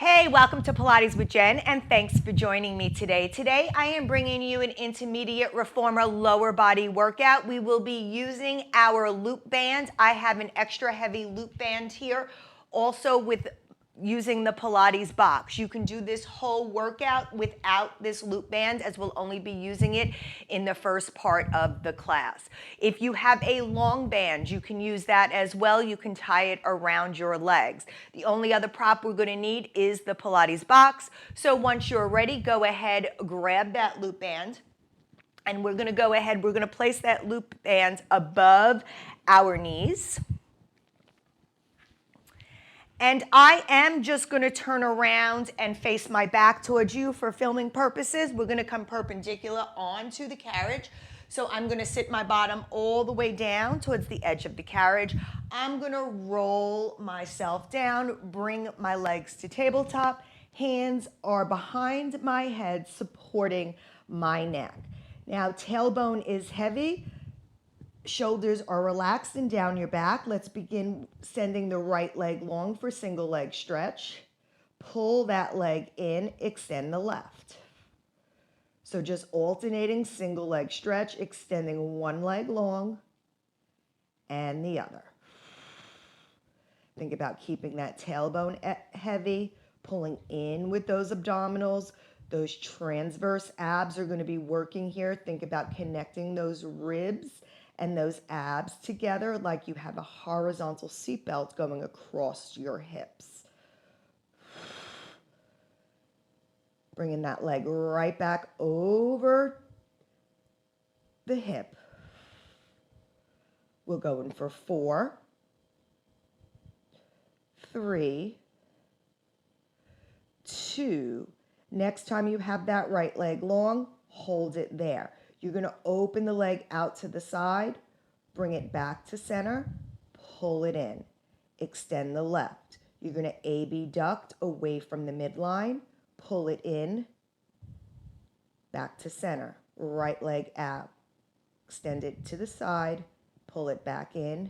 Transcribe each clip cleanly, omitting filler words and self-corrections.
Hey, welcome to Pilates with Jen, and thanks for joining me today. Today, I am bringing you an intermediate reformer lower body workout. We will be using our loop band. I have an extra heavy loop band here, also with using the Pilates box. You can do this whole workout without this loop band, as we'll only be using it in the first part of the class. If you have a long band, you can use that as well. You can tie it around your legs. The only other prop we're going to need is the Pilates box. So once you're ready, go ahead, grab that loop band, and we're going to go ahead, we're going to place that loop band above our knees. And I am just going to turn around and face my back towards you for filming purposes. We're going to come perpendicular onto the carriage. So I'm going to sit my bottom all the way down towards the edge of the carriage. I'm going to roll myself down, bring my legs to tabletop. Hands are behind my head, supporting my neck. Now, tailbone is heavy. Shoulders are relaxed and down your back. Let's begin sending the right leg long for single leg stretch. Pull that leg in, extend the left. So just alternating single leg stretch, extending one leg long and the other. Think about keeping that tailbone heavy, pulling in with those abdominals. Those transverse abs are going to be working here. Think about connecting those ribs and those abs together like you have a horizontal seatbelt going across your hips. Bringing that leg right back over the hip. We'll go in for 4, 3, 2. Next time you have that right leg long, hold it there. You're going to open the leg out to the side, bring it back to center, pull it in, extend the left. You're going to AB duct away from the midline, pull it in, back to center. Right leg ab, extend it to the side, pull it back in.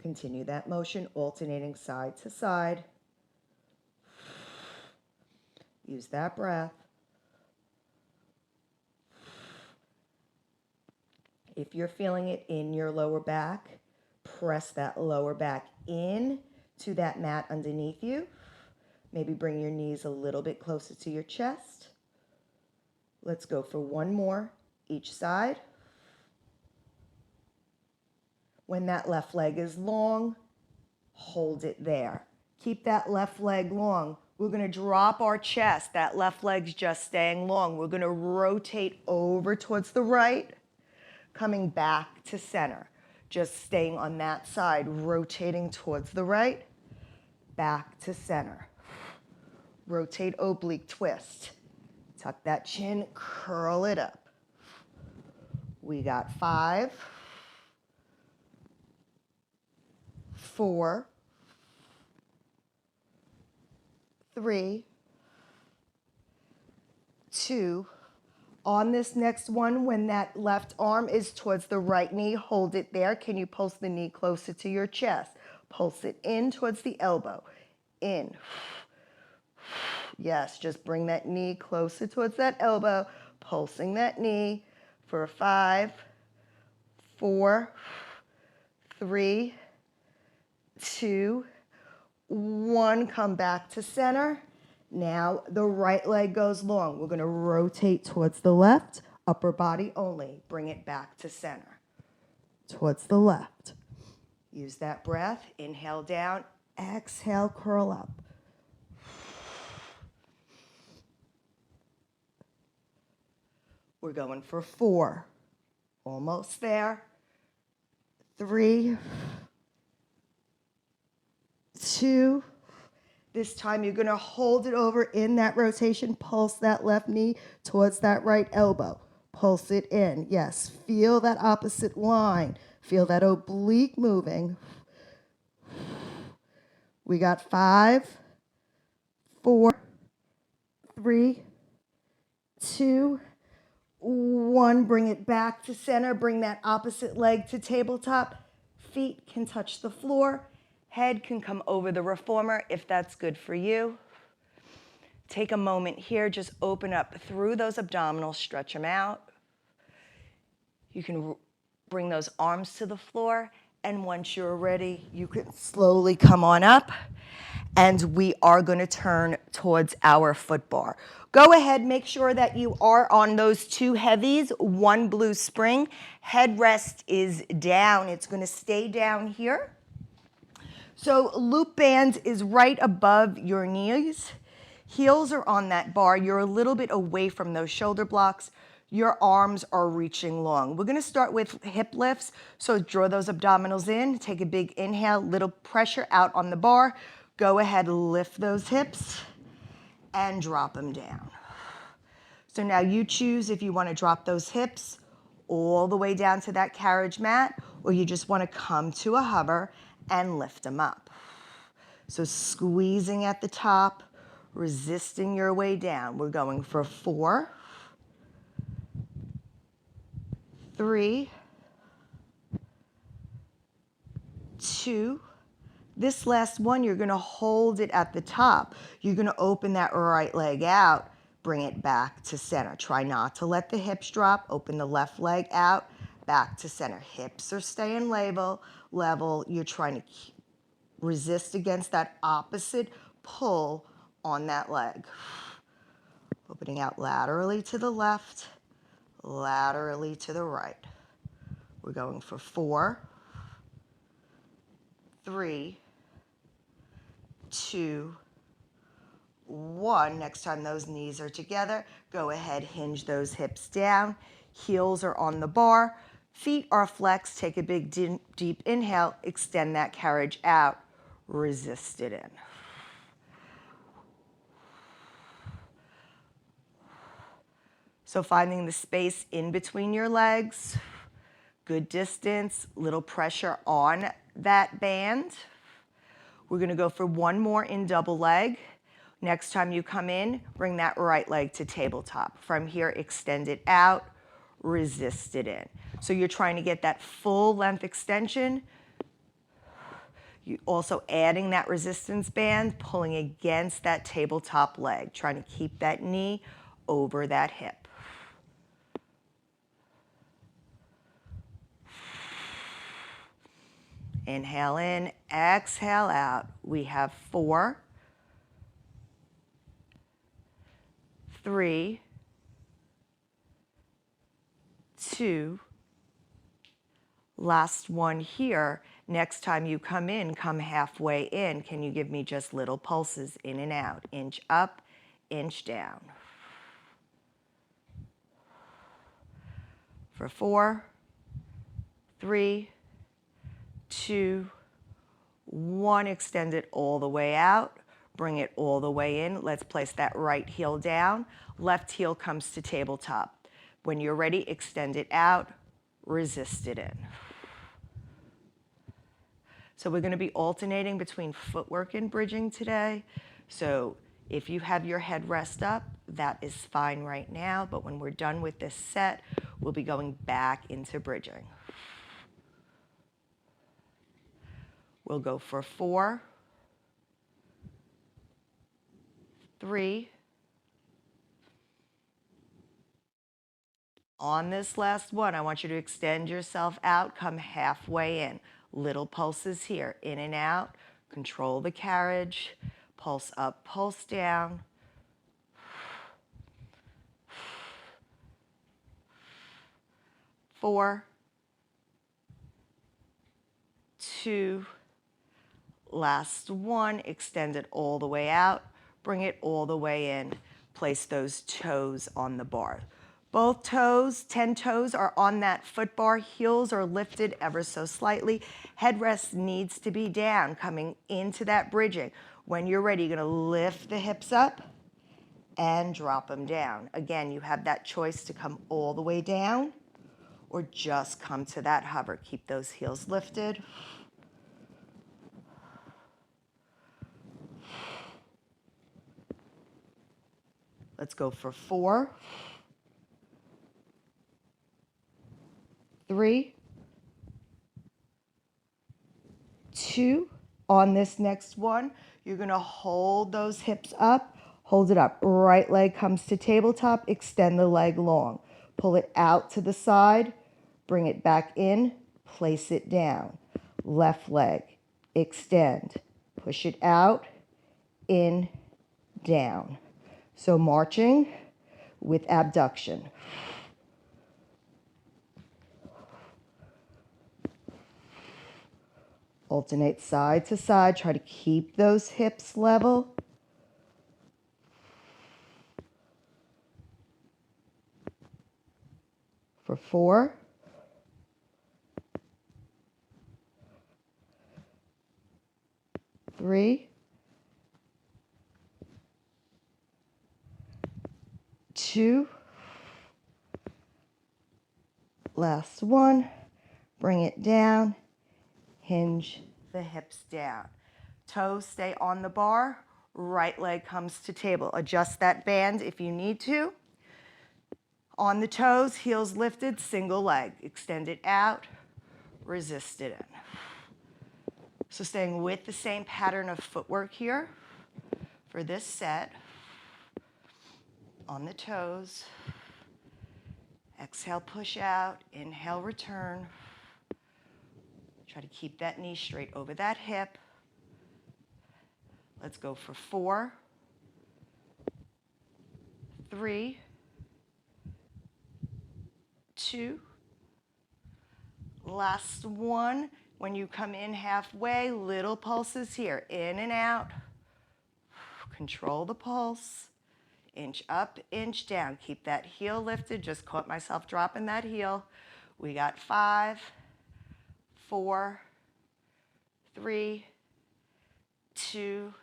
Continue that motion, alternating side to side. Use that breath. If you're feeling it in your lower back, press that lower back in to that mat underneath you. Maybe bring your knees a little bit closer to your chest. Let's go for one more each side. When that left leg is long, hold it there. Keep that left leg long. We're going to drop our chest. That left leg's just staying long. We're going to rotate over towards the right, coming back to center. Just staying on that side, rotating towards the right, back to center. Rotate oblique twist. Tuck that chin, curl it up. We got 5, 4, 3, 2. On this next one, when that left arm is towards the right knee, hold it there. Can you pulse the knee closer to your chest? Pulse it in towards the elbow. In. Yes, just bring that knee closer towards that elbow, pulsing that knee for 5, 4, 3, 2, 1. Come back to center. Now the right leg goes long. We're going to rotate towards the left, upper body only. Bring it back to center, towards the left. Use that breath. Inhale down, exhale, curl up. We're going for 4. Almost there. 3, 2. This time you're going to hold it over in that rotation. Pulse that left knee towards that right elbow. Pulse it in. Yes, feel that opposite line. Feel that oblique moving. We got 5, 4, 3, 2, 1. Bring it back to center. Bring that opposite leg to tabletop. Feet can touch the floor. Head can come over the reformer if that's good for you. Take a moment here, just open up through those abdominals, stretch them out. You can bring those arms to the floor, and once you're ready, you can slowly come on up, and we are going to turn towards our foot bar. Go ahead, make sure that you are on those two heavies, one blue spring. Headrest is down. It's going to stay down here. So loop band is right above your knees. Heels are on that bar. You're a little bit away from those shoulder blocks. Your arms are reaching long. We're going to start with hip lifts. So draw those abdominals in. Take a big inhale, little pressure out on the bar. Go ahead, lift those hips and drop them down. So now you choose if you want to drop those hips all the way down to that carriage mat, or you just want to come to a hover and lift them up. So squeezing at the top, resisting your way down. We're going for 4, 3, 2. This last one, you're going to hold it at the top. You're going to open that right leg out, bring it back to center. Try not to let the hips drop. Open the left leg out, back to center. Hips are staying level. You're trying to resist against that opposite pull on that leg. Opening out laterally to the left, laterally to the right. We're going for 4, 3, 2, 1. Next time those knees are together, go ahead, hinge those hips down. Heels are on the bar. Feet are flexed. Take a big deep inhale. Extend that carriage out. Resist it in. So finding the space in between your legs, good distance, little pressure on that band. We're going to go for one more in double leg. Next time you come in, bring that right leg to tabletop. From here, extend it out, resist it in. So you're trying to get that full length extension. You also adding that resistance band, pulling against that tabletop leg, trying to keep that knee over that hip. Inhale in, exhale out. We have 4, 3, 2, last one here. Next time you come in, come halfway in. Can you give me just little pulses in and out? Inch up, inch down. For 4, 3, 2, 1. Extend it all the way out. Bring it all the way in. Let's place that right heel down. Left heel comes to tabletop. When you're ready, extend it out. Resist it in. So we're going to be alternating between footwork and bridging today. So if you have your head rest up, that is fine right now. But when we're done with this set, we'll be going back into bridging. We'll go for 4, 3. On this last one, I want you to extend yourself out, come halfway in. Little pulses here, in and out. Control the carriage. Pulse up, pulse down. 4, 2, last one. Extend it all the way out. Bring it all the way in. Place those toes on the bar. Both toes, 10 toes, are on that foot bar. Heels are lifted ever so slightly. Headrest needs to be down, coming into that bridging. When you're ready, you're going to lift the hips up and drop them down. Again, you have that choice to come all the way down or just come to that hover. Keep those heels lifted. Let's go for 4, 3, 2, On this next one, you're gonna hold those hips up, hold it up. Right leg comes to tabletop, extend the leg long. Pull it out to the side, bring it back in, place it down. Left leg, extend, push it out, in, down. So marching with abduction. Alternate side to side. Try to keep those hips level. For 4, 3, 2, last one. Bring it down. Hinge the hips down. Toes stay on the bar. Right leg comes to table. Adjust that band if you need to. On the toes, heels lifted, single leg. Extend it out, resist it in. So staying with the same pattern of footwork here for this set. On the toes. Exhale, push out. Inhale, return. Try to keep that knee straight over that hip. Let's go for 4, 3, 2. Last one. When you come in halfway, little pulses here. In and out. Control the pulse. Inch up, inch down. Keep that heel lifted. Just caught myself dropping that heel. We got 5, 4, 3, 2,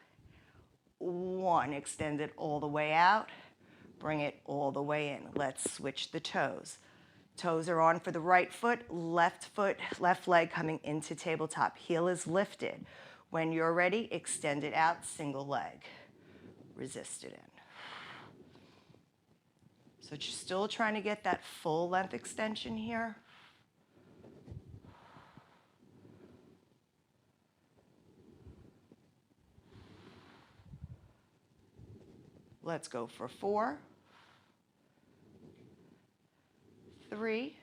1. Extend it all the way out. Bring it all the way in. Let's switch the toes. Toes are on for the right foot, left leg coming into tabletop. Heel is lifted. When you're ready, extend it out, single leg. Resist it in. So just still trying to get that full length extension here. Let's go for 4, 3,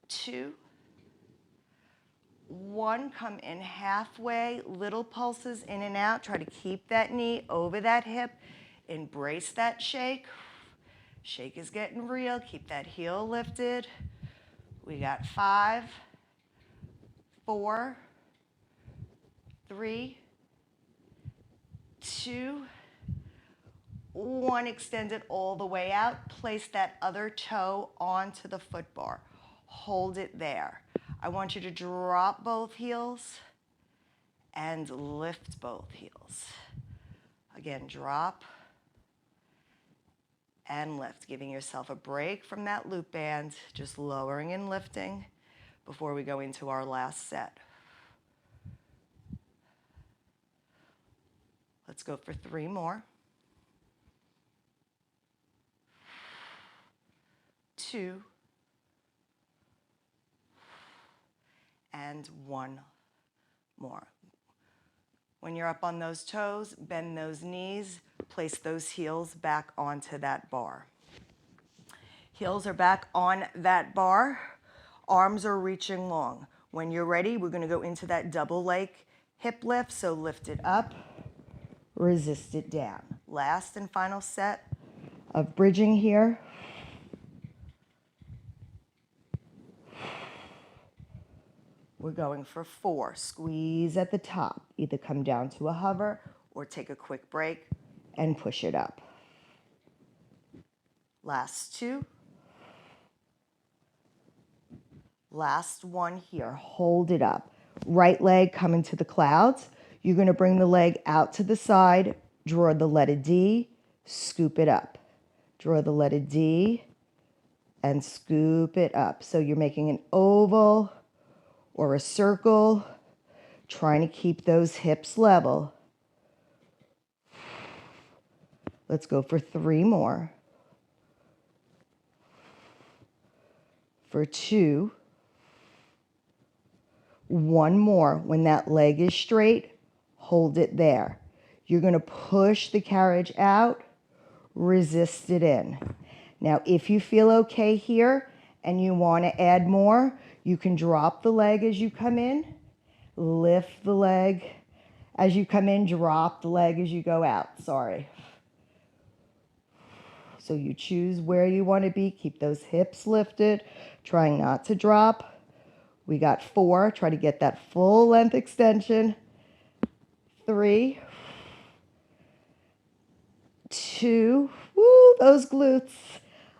2, 1. Come in halfway, little pulses in and out. Try to keep that knee over that hip. Embrace that shake. Shake is getting real. Keep that heel lifted. We got 5, 4, 3, 2, 1. Extend it all the way out. Place that other toe onto the foot bar. Hold it there. I want you to drop both heels and lift both heels. Again, drop and lift, giving yourself a break from that loop band, just lowering and lifting before we go into our last set. Let's go for 3 more. 2, and 1 more. When you're up on those toes, bend those knees, place those heels back onto that bar. Heels are back on that bar. Arms are reaching long. When you're ready, we're gonna go into that double leg hip lift. So lift it up, resist it down. Last and final set of bridging here. We're going for 4. Squeeze at the top. Either come down to a hover or take a quick break and push it up. Last 2. Last one here. Hold it up. Right leg coming to the clouds. You're going to bring the leg out to the side. Draw the letter D. Scoop it up. Draw the letter D and scoop it up. So you're making an oval or a circle, trying to keep those hips level. Let's go for 3 more. For 2, One more. When that leg is straight, hold it there. You're going to push the carriage out, resist it in. Now, if you feel okay here and you want to add more, you can drop the leg as you come in, lift the leg as you come in, drop the leg as you go out. Sorry. So you choose where you want to be. Keep those hips lifted, trying not to drop. We got 4. Try to get that full length extension. 3, 2, woo, those glutes.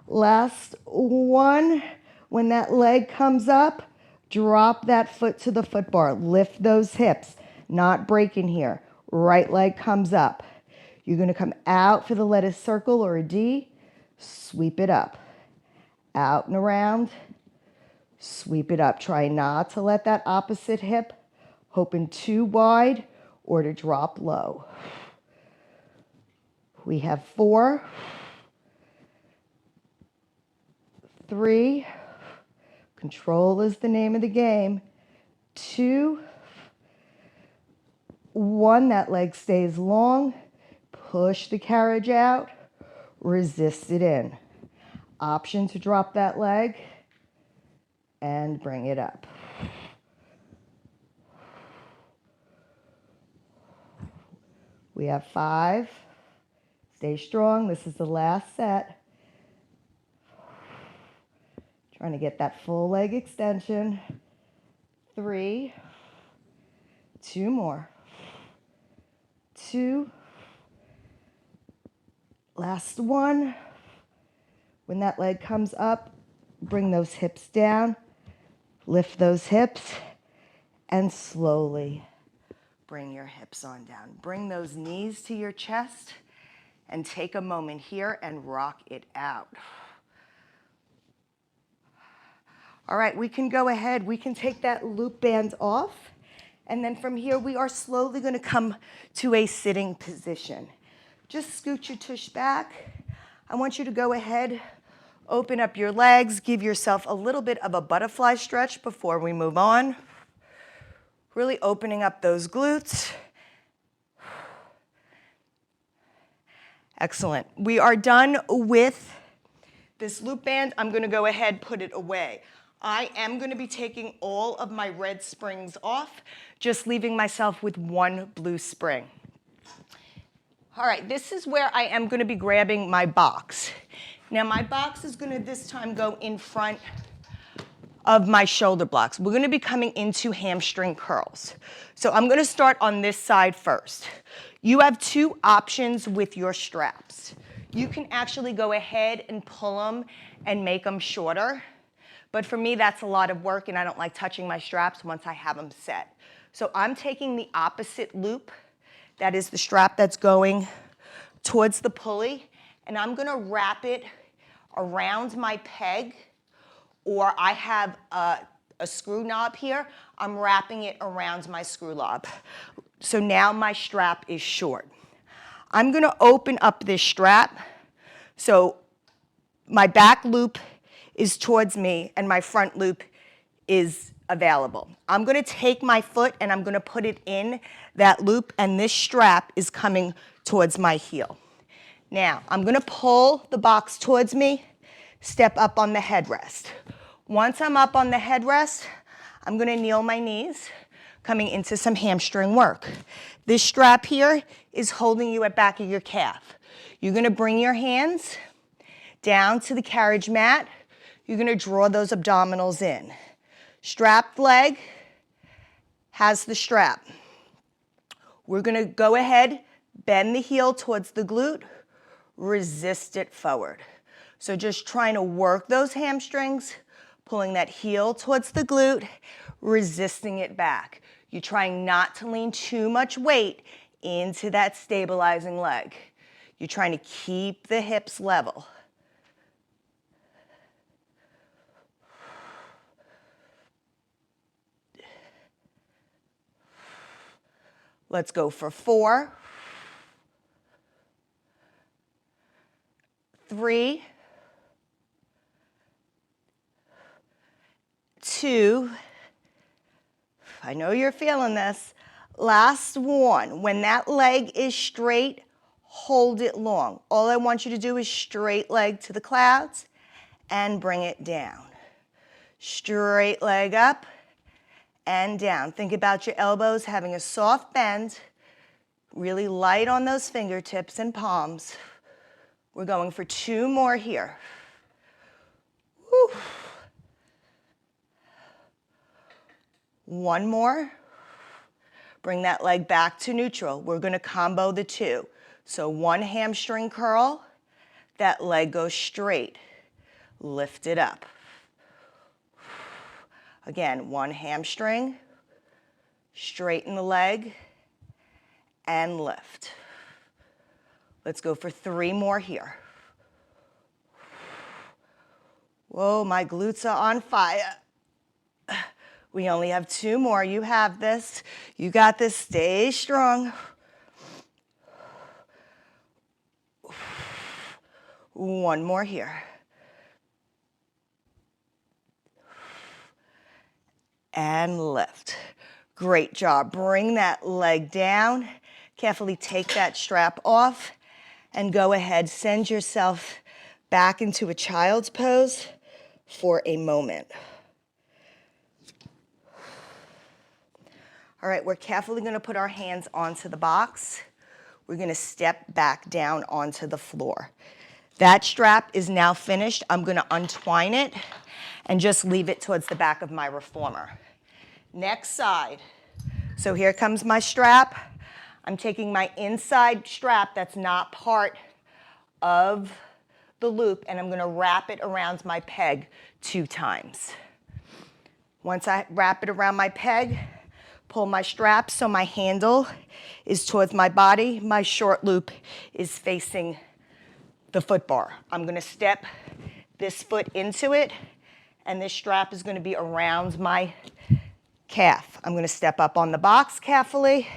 Last 1. When that leg comes up, drop that foot to the foot bar. Lift those hips, not breaking here. Right leg comes up. You're going to come out for the lettuce circle or a D. Sweep it up. Out and around. Sweep it up. Try not to let that opposite hip open too wide or to drop low. We have 4, 3, control is the name of the game, 2, 1, that leg stays long, push the carriage out, resist it in. Option to drop that leg and bring it up. We have 5. Stay strong. This is the last set. Trying to get that full leg extension. 3. 2 more. 2. Last 1. When that leg comes up, bring those hips down. Lift those hips and slowly bring your hips on down. Bring those knees to your chest and take a moment here and rock it out. All right, we can go ahead. We can take that loop band off. And then from here, we are slowly going to come to a sitting position. Just scoot your tush back. I want you to go ahead, open up your legs, give yourself a little bit of a butterfly stretch before we move on. Really opening up those glutes. Excellent. We are done with this loop band. I'm going to go ahead, put it away. I am going to be taking all of my red springs off, just leaving myself with 1 blue spring. All right, this is where I am going to be grabbing my box. Now, my box is going to this time go in front of my shoulder blocks. We're going to be coming into hamstring curls. So I'm going to start on this side first. You have 2 options with your straps. You can actually go ahead and pull them and make them shorter. But for me, that's a lot of work, and I don't like touching my straps once I have them set. So I'm taking the opposite loop. That is the strap that's going towards the pulley, and I'm going to wrap it around my peg, or I have a screw knob here. I'm wrapping it around my screw knob. So now my strap is short. I'm going to open up this strap so my back loop is towards me and my front loop is available. I'm going to take my foot and I'm going to put it in that loop, and this strap is coming towards my heel. Now, I'm going to pull the box towards me, step up on the headrest. Once I'm up on the headrest, I'm going to kneel my knees, coming into some hamstring work. This strap here is holding you at back of your calf. You're going to bring your hands down to the carriage mat. You're going to draw those abdominals in. Strapped leg has the strap. We're going to go ahead, bend the heel towards the glute, resist it forward. So just trying to work those hamstrings, pulling that heel towards the glute, resisting it back. You're trying not to lean too much weight into that stabilizing leg. You're trying to keep the hips level. Let's go for 4, 3, 2, I know you're feeling this. Last one. When that leg is straight, hold it long. All I want you to do is straight leg to the clouds and bring it down. Straight leg up and down. Think about your elbows having a soft bend, really light on those fingertips and palms. We're going for 2 more here. Whew. 1 more. Bring that leg back to neutral. We're going to combo the 2. So 1 hamstring curl, that leg goes straight. Lift it up. Again, 1 hamstring, straighten the leg, and lift. Let's go for 3 more here. Whoa, my glutes are on fire. We only have 2 more. You have this. You got this. Stay strong. 1 more here. And lift. Great job. Bring that leg down. Carefully take that strap off and go ahead. Send yourself back into a child's pose for a moment. All right, we're carefully going to put our hands onto the box. We're going to step back down onto the floor. That strap is now finished. I'm going to untwine it and just leave it towards the back of my reformer. Next side. So here comes my strap. I'm taking my inside strap that's not part of the loop, and I'm going to wrap it around my peg 2 times. Once I wrap it around my peg, pull my strap so my handle is towards my body. My short loop is facing the foot bar. I'm going to step this foot into it, and this strap is going to be around my calf. I'm going to step up on the box carefully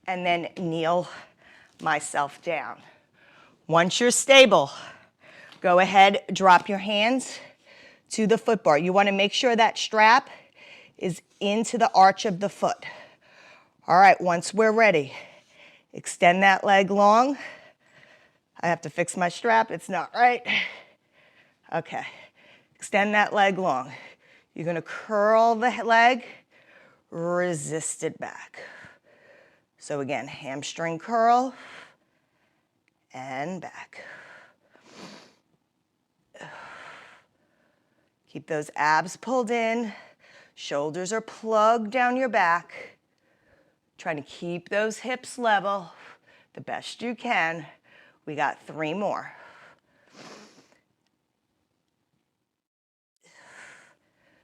and then kneel myself down. Once you're stable, go ahead, drop your hands to the foot bar. You want to make sure that strap is into the arch of the foot. All right, once we're ready, extend that leg long. I have to fix my strap, it's not right. Okay, extend that leg long. You're gonna curl the leg, resist it back. So again, hamstring curl and back. Keep those abs pulled in. Shoulders are plugged down your back. Trying to keep those hips level the best you can. We got 3 more.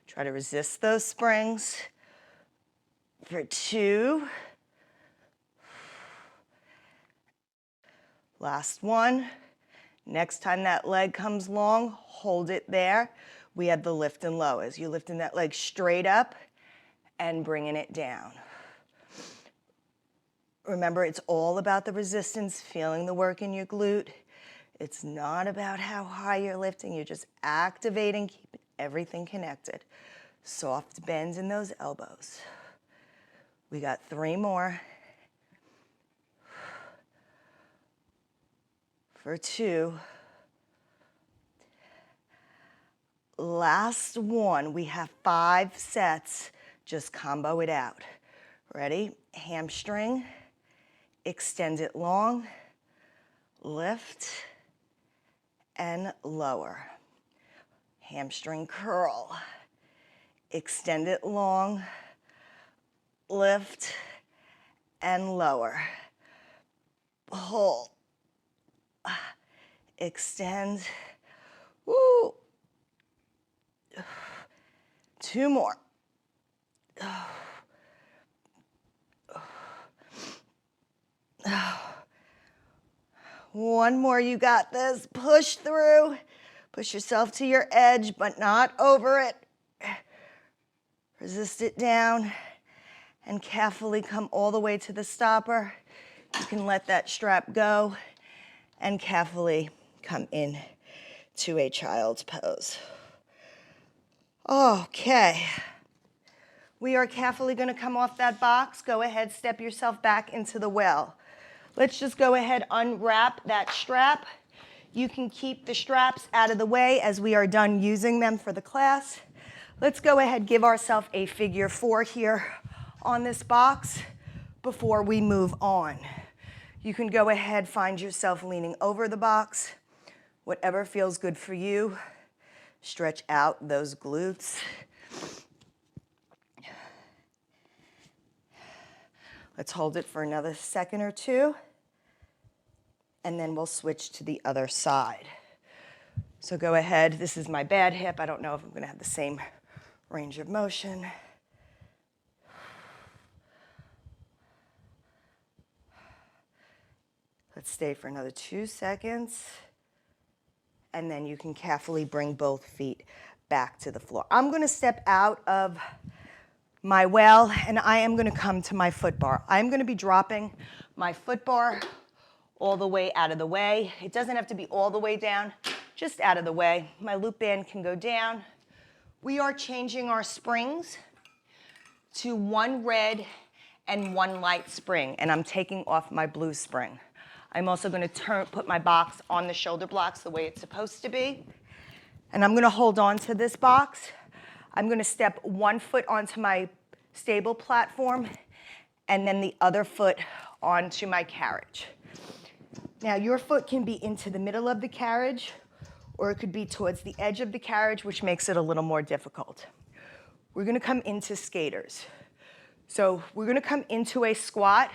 Try to resist those springs for 2. Last one. Next time that leg comes long, hold it there. We have the lift and low as you're lifting that leg straight up and bringing it down. Remember, it's all about the resistance, feeling the work in your glute. It's not about how high you're lifting. You're just activating, keeping everything connected. Soft bends in those elbows. We got 3 more. For 2. Last one. We have 5 sets. Just combo it out. Ready? Hamstring. Extend it long. Lift and lower. Hamstring curl. Extend it long. Lift and lower. Pull. Extend. Woo. 2 more. 1 more, you got this. Push through. Push yourself to your edge, but not over it. Resist it down and carefully come all the way to the stopper. You can let that strap go and carefully come in to a child's pose. Okay. We are carefully going to come off that box. Go ahead, step yourself back into the well. Let's just go ahead, unwrap that strap. You can keep the straps out of the way as we are done using them for the class. Let's go ahead, give ourselves a figure 4 here on this box before we move on. You can go ahead, find yourself leaning over the box, whatever feels good for you. Stretch out those glutes. Let's hold it for another second or two, and then we'll switch to the other side. So go ahead. This is my bad hip. I don't know if I'm going to have the same range of motion. Let's stay for another 2 seconds, and then you can carefully bring both feet back to the floor. I'm going to step out of my well, and I am going to come to my foot bar. I'm going to be dropping my foot bar all the way out of the way. It doesn't have to be all the way down, just out of the way. My loop band can go down. We are changing our springs to 1 red and 1 light spring, and I'm taking off my blue spring. I'm also going to put my box on the shoulder blocks the way it's supposed to be, and I'm going to hold on to this box. I'm going to step 1 foot onto my stable platform and then the other foot onto my carriage. Now, your foot can be into the middle of the carriage, or it could be towards the edge of the carriage, which makes it a little more difficult. We're going to come into skaters. So we're going to come into a squat.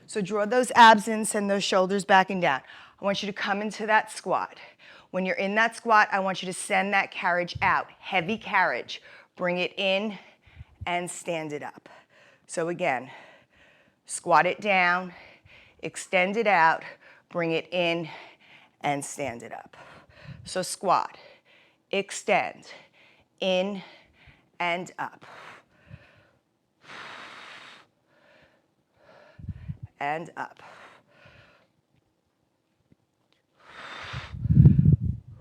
So draw those abs in, send those shoulders back and down. I want you to come into that squat. When you're in that squat, I want you to send that carriage out. Heavy carriage. Bring it in and stand it up. So again, squat it down, extend it out, bring it in and stand it up. So squat, extend, in and up. And up.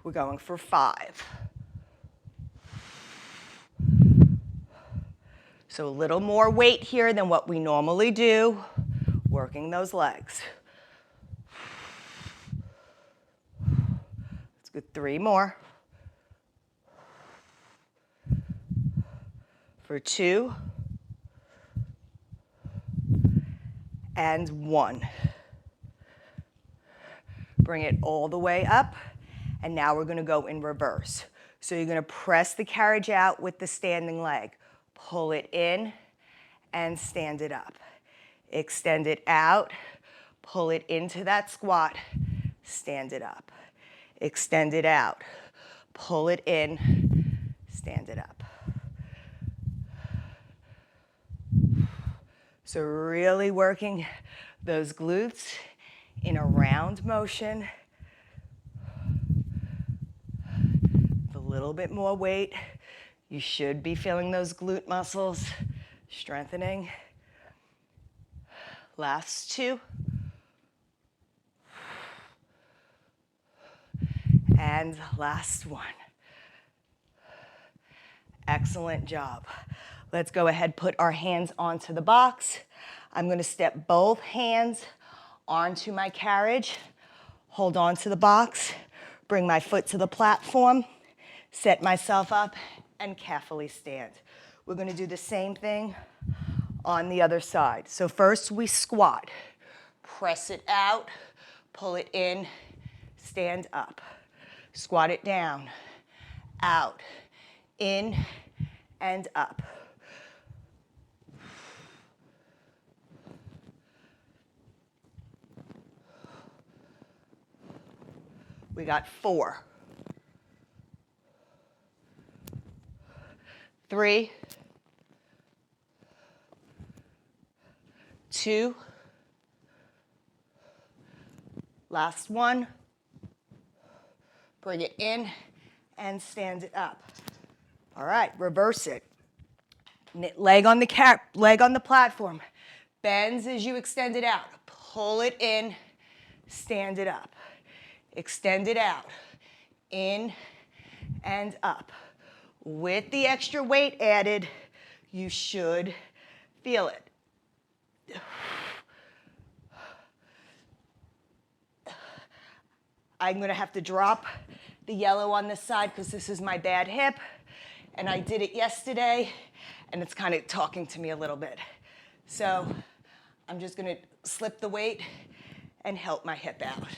We're going for 5. So a little more weight here than what we normally do, working those legs. Let's go 3 more. For 2. And 1. Bring it all the way up, and now we're going to go in reverse. So you're going to press the carriage out with the standing leg. Pull it in and stand it up. Extend it out, pull it into that squat, stand it up. Extend it out, pull it in, stand it up. So really working those glutes in a round motion. With a little bit more weight. You should be feeling those glute muscles strengthening. Last 2. And last 1. Excellent job. Let's go ahead, put our hands onto the box. I'm going to step both hands onto my carriage, hold on to the box, bring my foot to the platform, set myself up, and carefully stand. We're going to do the same thing on the other side. So first we squat, press it out, pull it in, stand up. Squat it down, out, in, and up. We got 4. 3, 2, last 1. Bring it in and stand it up. All right, reverse it. Leg on the platform. Bends as you extend it out. Pull it in, stand it up. Extend it out, in and up. With the extra weight added, You should feel it. I'm gonna have to drop the yellow on this side because this is my bad hip, and I did it yesterday, and it's kind of talking to me a little bit. So I'm just gonna slip the weight and help my hip out.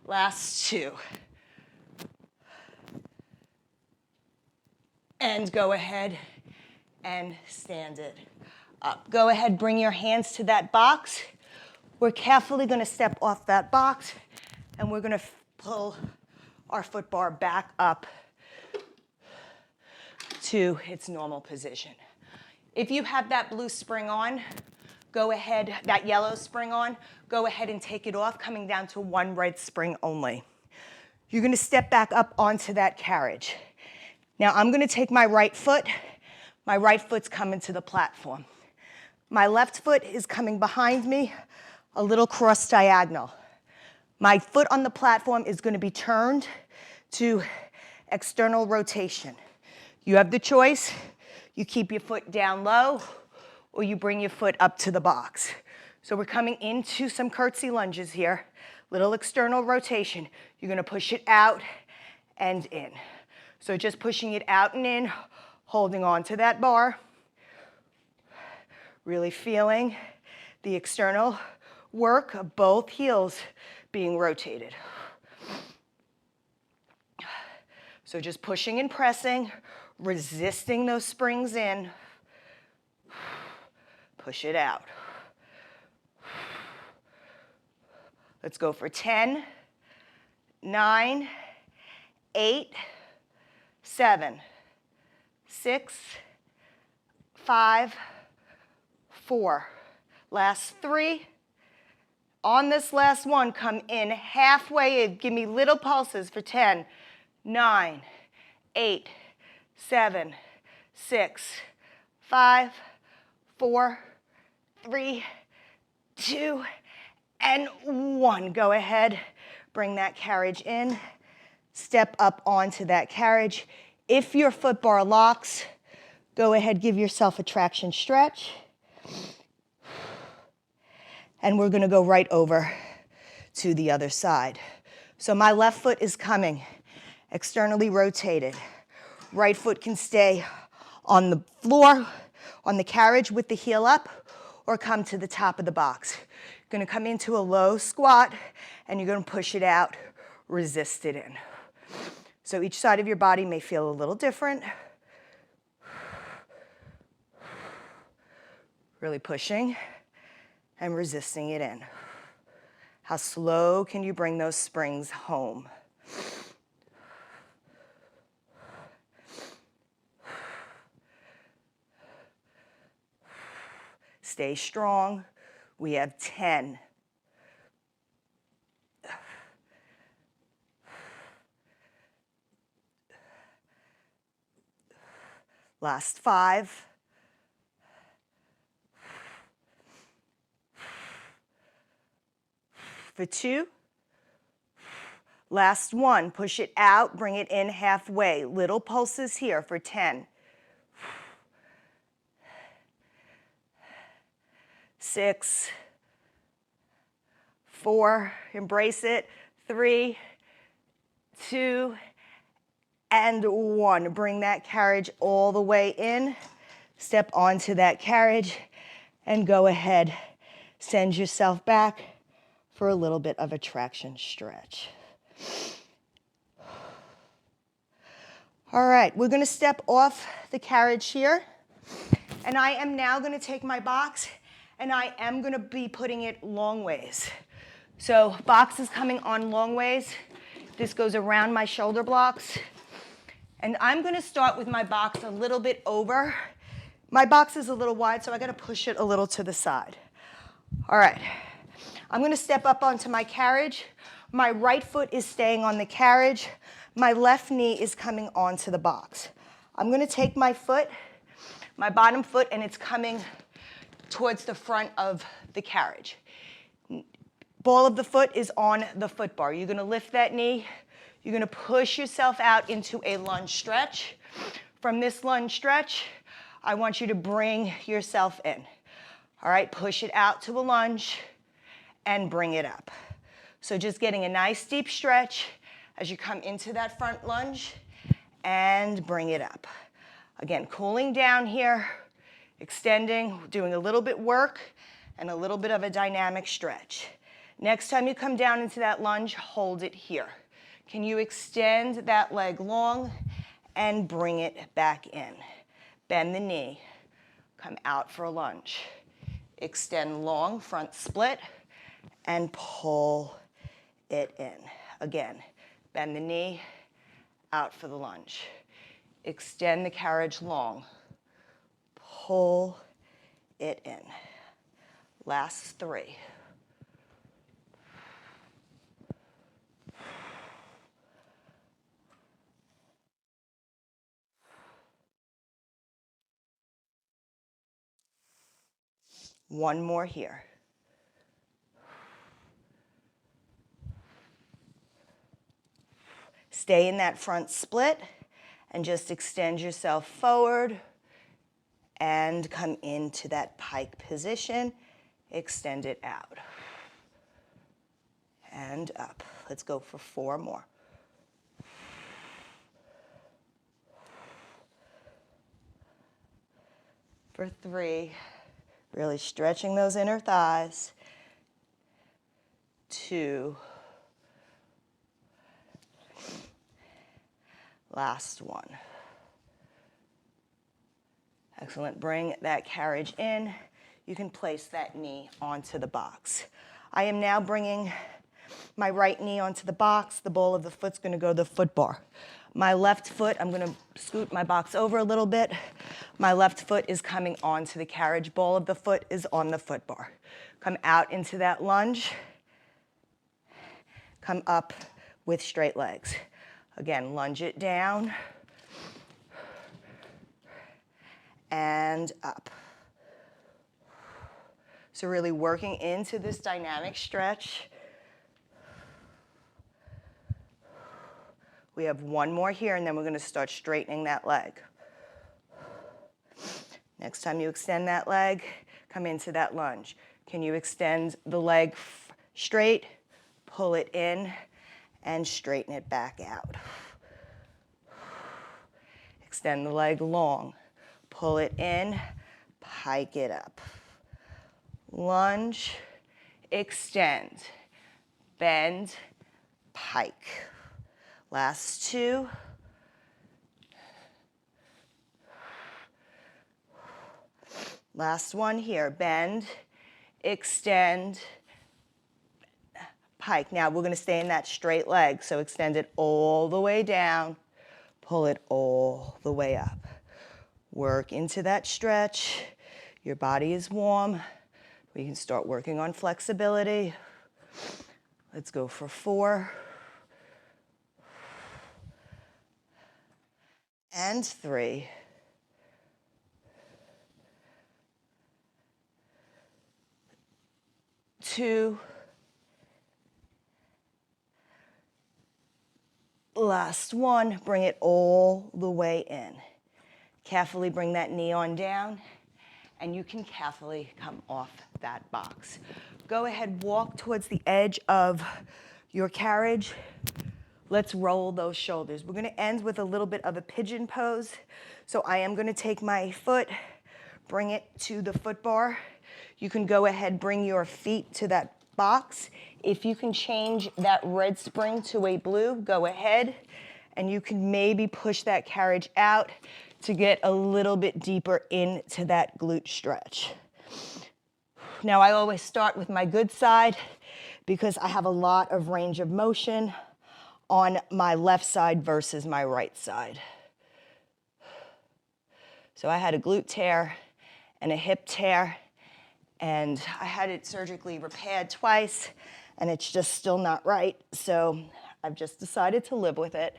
Last two. And go ahead and stand it up. Go ahead, bring your hands to that box. We're carefully gonna step off that box, and we're gonna pull our foot bar back up to its normal position. If you have that blue spring on, go ahead, that yellow spring on, go ahead and take it off, coming down to one red spring only. You're gonna step back up onto that carriage. Now I'm gonna take my right foot's coming to the platform. My left foot is coming behind me, a little cross diagonal. My foot on the platform is gonna be turned to external rotation. You have the choice. You keep your foot down low, or you bring your foot up to the box. So we're coming into some curtsy lunges here. Little external rotation. You're gonna push it out and in. So just pushing it out and in, holding on to that bar. Really feeling the external work of both heels being rotated. So just pushing and pressing, resisting those springs in. Push it out. Let's go for 10, 9, 8, 7, 6, 5, 4. Last 3. On this last one, come in halfway in. Give me little pulses for 10, 9, 8, 7, 6, 5, 4, 3, 2, and 1. Go ahead, bring that carriage in. Step up onto that carriage. If your foot bar locks, go ahead, give yourself a traction stretch. And we're gonna go right over to the other side. So my left foot is coming, externally rotated. Right foot can stay on the floor, on the carriage with the heel up, or come to the top of the box. You're gonna come into a low squat, and you're gonna push it out, resist it in. So each side of your body may feel a little different. Really pushing and resisting it in. How slow can you bring those springs home? Stay strong. We have 10. Last 5. For 2. Last 1. Push it out, bring it in halfway. Little pulses here for 10. 6. 4. Embrace it. 3, 2, and 1. Bring that carriage all the way in. Step onto that carriage and go ahead. Send yourself back for a little bit of a traction stretch. All right, we're gonna step off the carriage here, and I am now gonna take my box and I am gonna be putting it long ways. So box is coming on long ways. This goes around my shoulder blocks. And I'm gonna start with my box a little bit over. My box is a little wide, so I gotta push it a little to the side. All right, I'm gonna step up onto my carriage. My right foot is staying on the carriage. My left knee is coming onto the box. I'm gonna take my foot, my bottom foot, and it's coming towards the front of the carriage. Ball of the foot is on the foot bar. You're gonna lift that knee. You're gonna push yourself out into a lunge stretch. From this lunge stretch, I want you to bring yourself in. All right, push it out to a lunge and bring it up. So just getting a nice deep stretch as you come into that front lunge and bring it up. Again, cooling down here, extending, doing a little bit work and a little bit of a dynamic stretch. Next time you come down into that lunge, hold it here. Can you extend that leg long and bring it back in? Bend the knee, come out for a lunge. Extend long, front split, and pull it in. Again, bend the knee, out for the lunge. Extend the carriage long, pull it in. Last 3. One more here. Stay in that front split and just extend yourself forward and come into that pike position. Extend it out and up. Let's go for 4 more. For 3, really stretching those inner thighs. 2, last 1. Excellent, bring that carriage in. You can place that knee onto the box. I am now bringing my right knee onto the box. The ball of the foot's gonna go to the foot bar. My left foot, I'm gonna scoot my box over a little bit. My left foot is coming onto the carriage. Ball of the foot is on the foot bar. Come out into that lunge. Come up with straight legs. Again, lunge it down and up. So really working into this dynamic stretch. We have 1 more here, and then we're going to start straightening that leg. Next time you extend that leg, come into that lunge. Can you extend the leg straight, pull it in, and straighten it back out? Extend the leg long, pull it in, pike it up. Lunge, extend, bend, pike. Last 2. Last 1 here. Bend, extend, pike. Now we're going to stay in that straight leg, so extend it all the way down, pull it all the way up. Work into that stretch. Your body is warm. We can start working on flexibility. Let's go for 4. And 3. 2. Last 1. Bring it all the way in. Carefully bring that knee on down, and you can carefully come off that box. Go ahead, walk towards the edge of your carriage. Let's roll those shoulders. We're gonna end with a little bit of a pigeon pose. So I am gonna take my foot, bring it to the foot bar. You can go ahead, bring your feet to that box. If you can change that red spring to a blue, go ahead. And you can maybe push that carriage out to get a little bit deeper into that glute stretch. Now I always start with my good side because I have a lot of range of motion on my left side versus my right side. So I had a glute tear and a hip tear, and I had it surgically repaired twice, and it's just still not right. So I've just decided to live with it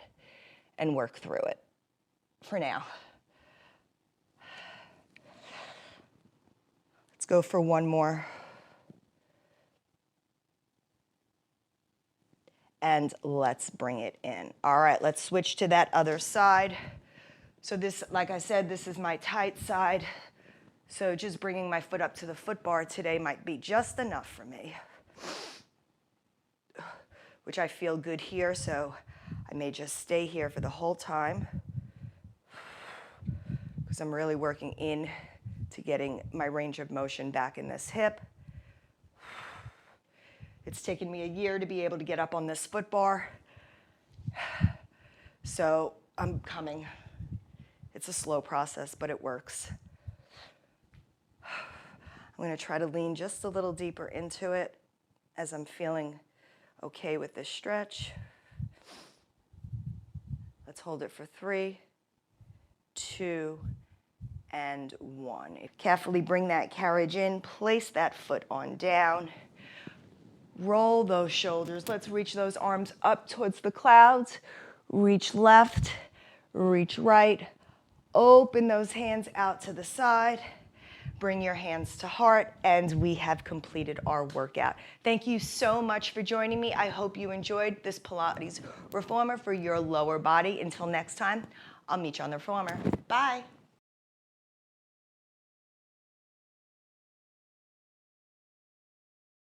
and work through it for now. Let's go for 1 more. And let's bring it in. All right, let's switch to that other side. So this, like I said, this is my tight side. So just bringing my foot up to the foot bar today might be just enough for me, which I feel good here, so I may just stay here for the whole time because I'm really working in to getting my range of motion back in this hip. It's taken me a year to be able to get up on this foot bar, so I'm coming. It's a slow process, but it works. I'm going to try to lean just a little deeper into it as I'm feeling okay with this stretch. Let's hold it for 3, 2, and 1. Carefully bring that carriage in, place that foot on down. Roll those shoulders. Let's reach those arms up towards the clouds. Reach left, reach right. Open those hands out to the side. Bring your hands to heart, and we have completed our workout. Thank you so much for joining me. I hope you enjoyed this Pilates Reformer for your lower body. Until next time, I'll meet you on the Reformer. Bye.